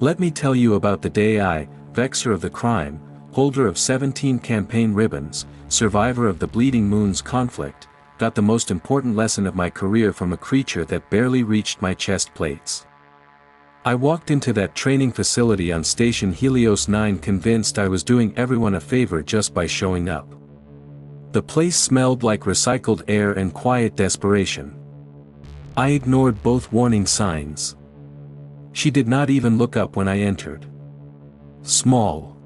Let me tell you about the day I, vexer of the crime, holder of 17 campaign ribbons, survivor of the Bleeding Moons conflict, got the most important lesson of my career from a creature that barely reached my chest plates. I walked into that training facility on Station Helios 9 convinced I was doing everyone a favor just by showing up. The place smelled like recycled air and quiet desperation. I ignored both warning signs. She did not even look up when I entered. Small.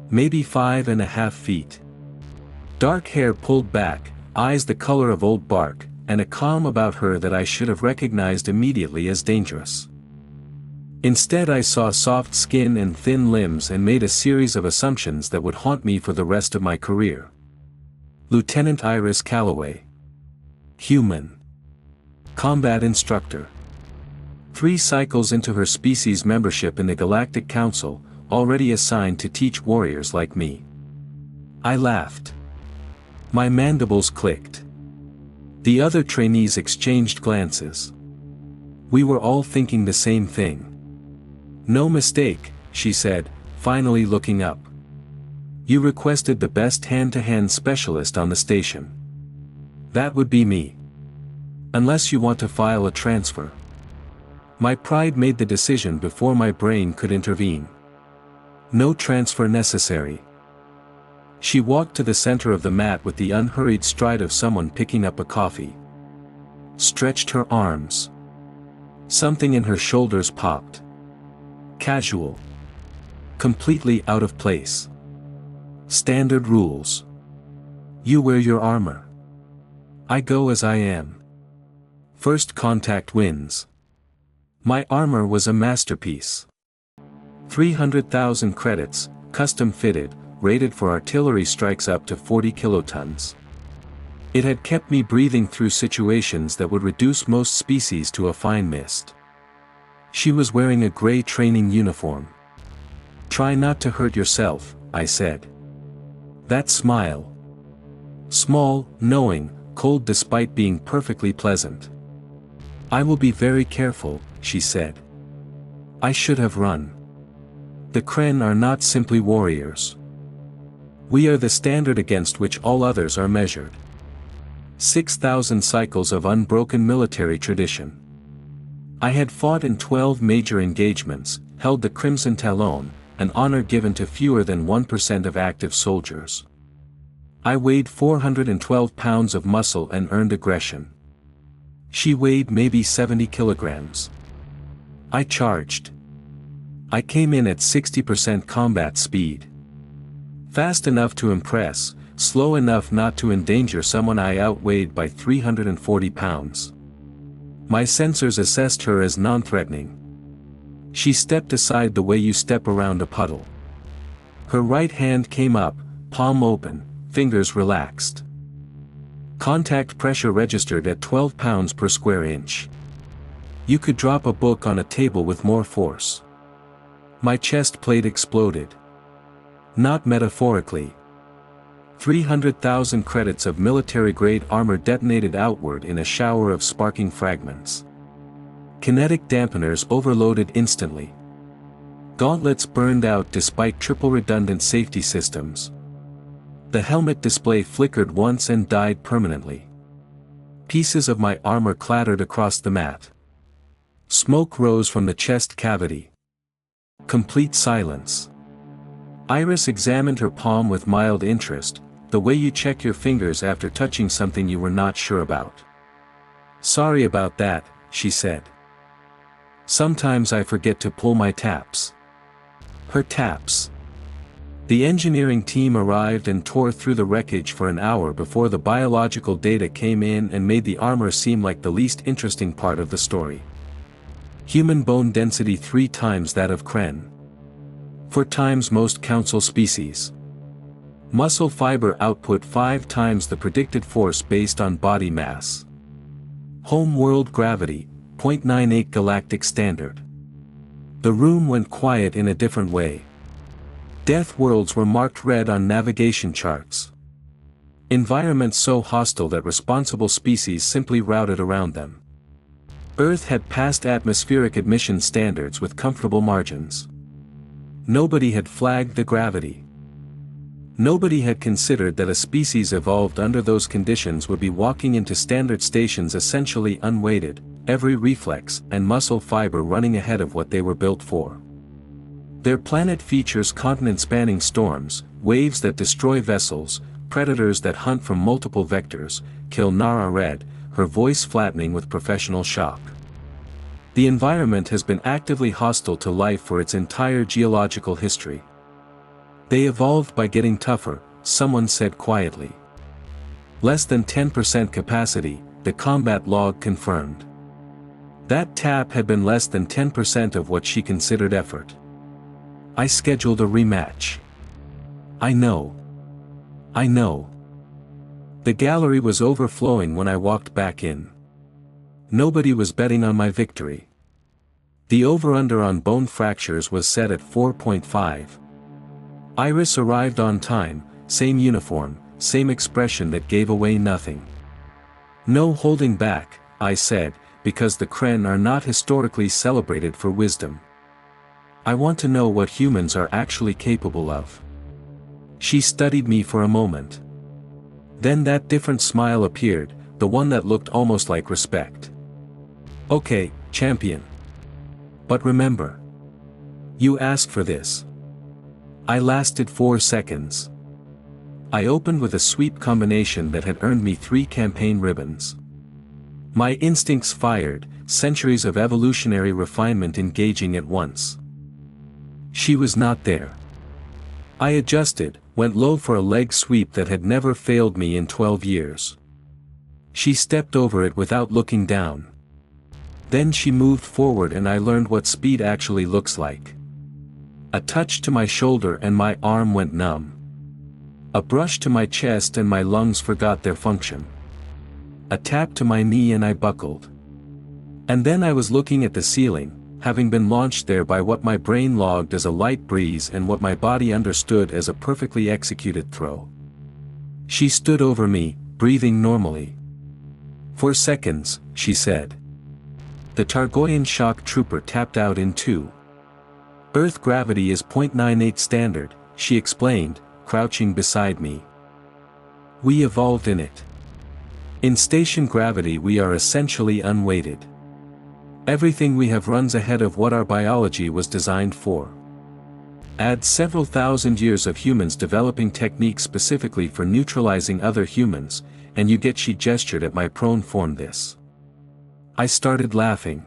Maybe 5.5 feet. Dark hair pulled back, eyes the color of old bark, and a calm about her that I should have recognized immediately as dangerous. Instead I saw soft skin and thin limbs and made a series of assumptions that would haunt me for the rest of my career. Lieutenant Iris Calloway. Human. Combat instructor. 3 cycles into her species membership in the Galactic Council, already assigned to teach warriors like me. I laughed. My mandibles clicked. The other trainees exchanged glances. We were all thinking the same thing. No mistake, she said, finally looking up. You requested the best hand-to-hand specialist on the station. That would be me. Unless you want to file a transfer. My pride made the decision before my brain could intervene. No transfer necessary. She walked to the center of the mat with the unhurried stride of someone picking up a coffee. Stretched her arms. Something in her shoulders popped. Casual. Completely out of place. Standard rules. You wear your armor. I go as I am. First contact wins. My armor was a masterpiece. 300,000 credits, custom fitted, rated for artillery strikes up to 40 kilotons. It had kept me breathing through situations that would reduce most species to a fine mist. She was wearing a gray training uniform. Try not to hurt yourself, I said. That smile. Small, knowing, cold despite being perfectly pleasant. I will be very careful, she said. I should have run. The Kren are not simply warriors. We are the standard against which all others are measured. 6,000 cycles of unbroken military tradition. I had fought in 12 major engagements, held the Crimson Talon, an honor given to fewer than 1% of active soldiers. I weighed 412 pounds of muscle and earned aggression. She weighed maybe 70 kilograms. I charged. I came in at 60% combat speed. Fast enough to impress, slow enough not to endanger someone I outweighed by 340 pounds. My sensors assessed her as non-threatening. She stepped aside the way you step around a puddle. Her right hand came up, palm open, fingers relaxed. Contact pressure registered at 12 pounds per square inch. You could drop a book on a table with more force. My chest plate exploded. Not metaphorically. 300,000 credits of military-grade armor detonated outward in a shower of sparking fragments. Kinetic dampeners overloaded instantly. Gauntlets burned out despite triple-redundant safety systems. The helmet display flickered once and died permanently. Pieces of my armor clattered across the mat. Smoke rose from the chest cavity. Complete silence. Iris examined her palm with mild interest, the way you check your fingers after touching something you were not sure about. Sorry about that, she said. Sometimes I forget to pull my taps. Her taps. The engineering team arrived and tore through the wreckage for an hour before the biological data came in and made the armor seem like the least interesting part of the story. Human bone density 3 times that of Kren. 4 times most council species. Muscle fiber output 5 times the predicted force based on body mass. Home world gravity, 0.98 galactic standard. The room went quiet in a different way. Death worlds were marked red on navigation charts. Environments so hostile that responsible species simply routed around them. Earth had passed atmospheric admission standards with comfortable margins. Nobody had flagged the gravity. Nobody had considered that a species evolved under those conditions would be walking into standard stations essentially unweighted, every reflex and muscle fiber running ahead of what they were built for. Their planet features continent-spanning storms, waves that destroy vessels, predators that hunt from multiple vectors, kill Nara Red, her voice flattening with professional shock. The environment has been actively hostile to life for its entire geological history. They evolved by getting tougher, someone said quietly. Less than 10% capacity, the combat log confirmed. That tap had been less than 10% of what she considered effort. I scheduled a rematch. I know. The gallery was overflowing when I walked back in. Nobody was betting on my victory. The over-under on bone fractures was set at 4.5. Iris arrived on time, same uniform, same expression that gave away nothing. No holding back, I said, because the Kren are not historically celebrated for wisdom. I want to know what humans are actually capable of. She studied me for a moment. Then that different smile appeared, the one that looked almost like respect. Okay, champion. But remember. You asked for this. I lasted 4 seconds. I opened with a sweep combination that had earned me 3 campaign ribbons. My instincts fired, centuries of evolutionary refinement engaging at once. She was not there. I adjusted, went low for a leg sweep that had never failed me in 12 years. She stepped over it without looking down. Then she moved forward and I learned what speed actually looks like. A touch to my shoulder and my arm went numb. A brush to my chest and my lungs forgot their function. A tap to my knee and I buckled. And then I was looking at the ceiling, having been launched there by what my brain logged as a light breeze and what my body understood as a perfectly executed throw. She stood over me, breathing normally. "For seconds," she said. The Targoyan shock trooper tapped out in 2. "Earth gravity is 0.98 standard," she explained, crouching beside me. "We evolved in it. In station gravity we are essentially unweighted. Everything we have runs ahead of what our biology was designed for. Add several thousand years of humans developing techniques specifically for neutralizing other humans, and you get." She gestured at my prone form. This. I started laughing.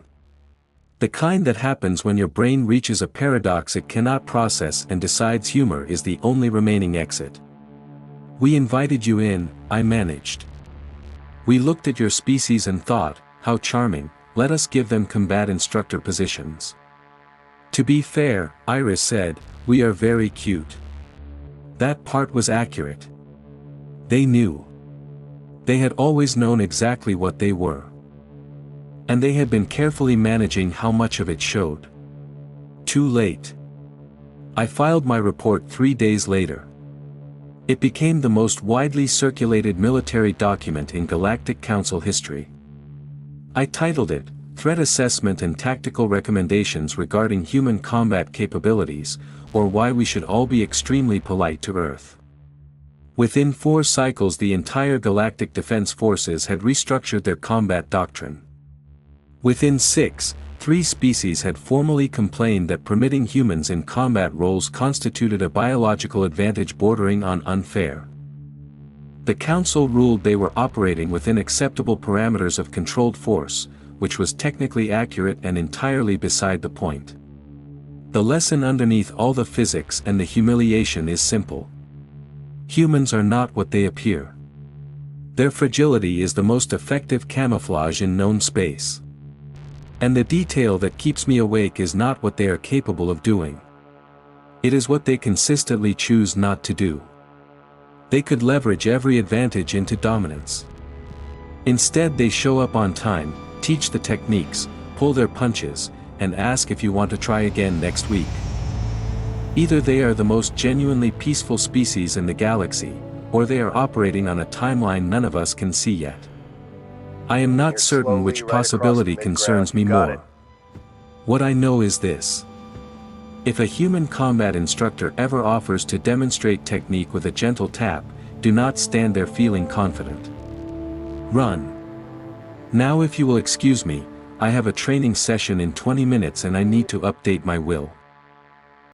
The kind that happens when your brain reaches a paradox it cannot process and decides humor is the only remaining exit. "We invited you in," I managed. "We looked at your species and thought, how charming. Let us give them combat instructor positions." "To be fair," Iris said, "we are very cute." That part was accurate. They knew. They had always known exactly what they were. And they had been carefully managing how much of it showed. Too late. I filed my report 3 days later. It became the most widely circulated military document in Galactic Council history. I titled it, "Threat Assessment and Tactical Recommendations Regarding Human Combat Capabilities, or Why We Should All Be Extremely Polite to Earth." Within 4 cycles the entire Galactic Defense Forces had restructured their combat doctrine. Within 6, 3 species had formally complained that permitting humans in combat roles constituted a biological advantage bordering on unfair. The Council ruled they were operating within acceptable parameters of controlled force, which was technically accurate and entirely beside the point. The lesson underneath all the physics and the humiliation is simple. Humans are not what they appear. Their fragility is the most effective camouflage in known space. And the detail that keeps me awake is not what they are capable of doing. It is what they consistently choose not to do. They could leverage every advantage into dominance. Instead they show up on time, teach the techniques, pull their punches, and ask if you want to try again next week. Either they are the most genuinely peaceful species in the galaxy, or they are operating on a timeline none of us can see yet. I am not certain which possibility concerns me more. What I know is this. If a human combat instructor ever offers to demonstrate technique with a gentle tap, do not stand there feeling confident. Run. Now if you will excuse me, I have a training session in 20 minutes and I need to update my will.